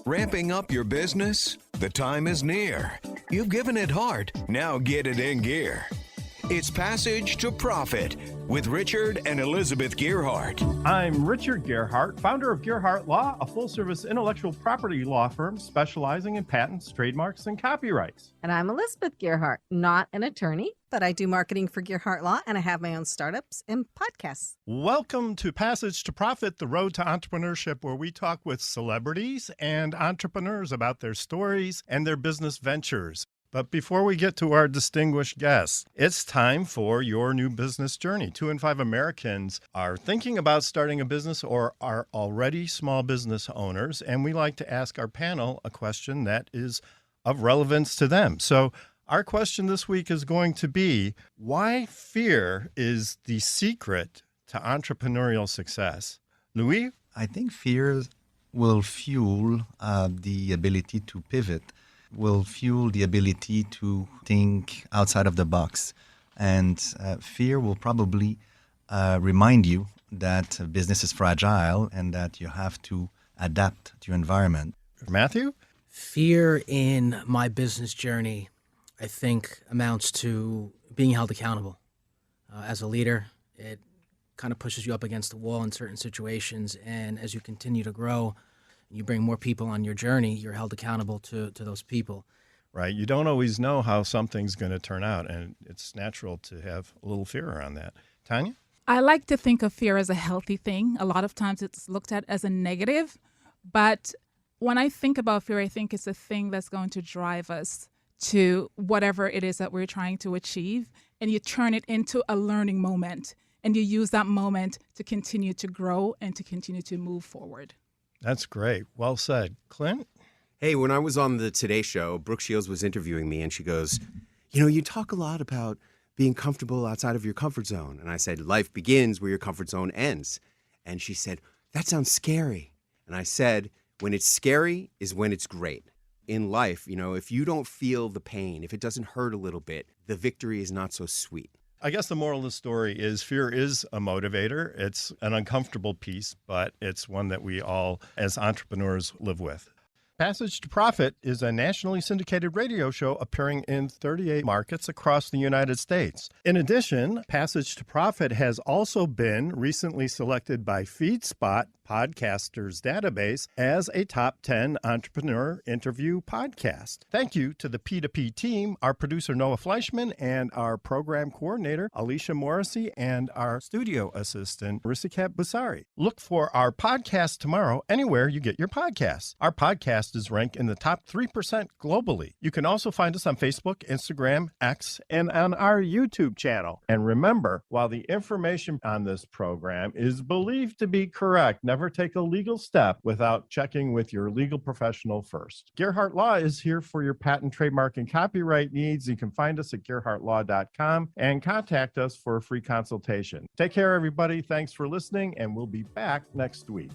Ramping up your business? The time is near. You've given it heart. Now get it in gear. It's Passage to Profit with Richard and Elizabeth Gearhart. I'm Richard Gearhart, founder of Gearhart Law, a full-service intellectual property law firm specializing in patents, trademarks, and copyrights. And I'm Elizabeth Gearhart, not an attorney, but I do marketing for Gearhart Law, and I have my own startups and podcasts. Welcome to Passage to Profit, the road to entrepreneurship, where we talk with celebrities and entrepreneurs about their stories and their business ventures. But before we get to our distinguished guests, it's time for your new business journey. 2 in 5 Americans are thinking about starting a business or are already small business owners, and we like to ask our panel a question that is of relevance to them. So our question this week is going to be, why fear is the secret to entrepreneurial success? Louis? I think fear will fuel the ability to pivot, will fuel the ability to think outside of the box. And fear will probably remind you that business is fragile and that you have to adapt to your environment. Matthew? Fear in my business journey, I think, amounts to being held accountable. As a leader, it kind of pushes you up against the wall in certain situations. And as you continue to grow, you bring more people on your journey, you're held accountable to those people. Right. You don't always know how something's going to turn out, and it's natural to have a little fear around that. Tanya? I like to think of fear as a healthy thing. A lot of times it's looked at as a negative, but when I think about fear, I think it's a thing that's going to drive us to whatever it is that we're trying to achieve, and you turn it into a learning moment, and you use that moment to continue to grow and to continue to move forward. That's great. Well said. Clint? Hey, when I was on the Today Show, Brooke Shields was interviewing me, and she goes, you talk a lot about being comfortable outside of your comfort zone. And I said, life begins where your comfort zone ends. And she said, that sounds scary. And I said, when it's scary is when it's great. In life, if you don't feel the pain, if it doesn't hurt a little bit, the victory is not so sweet. I guess the moral of the story is fear is a motivator. It's an uncomfortable piece, but it's one that we all, as entrepreneurs, live with. Passage to Profit is a nationally syndicated radio show appearing in 38 markets across the United States. In addition, Passage to Profit has also been recently selected by FeedSpot Podcasters Database as a top 10 entrepreneur interview podcast. Thank you to the P2P team, our producer Noah Fleischman, and our program coordinator Alicia Morrissey, and our studio assistant Risikat Busari. Look for our podcast tomorrow anywhere you get your podcasts. Our podcast is ranked in the top 3% globally. You can also find us on Facebook, Instagram, X, and on our YouTube channel. And remember, while the information on this program is believed to be correct, never take a legal step without checking with your legal professional first. Gearhart Law is here for your patent, trademark, and copyright needs. You can find us at gearhartlaw.com and contact us for a free consultation. Take care, everybody. Thanks for listening, and we'll be back next week.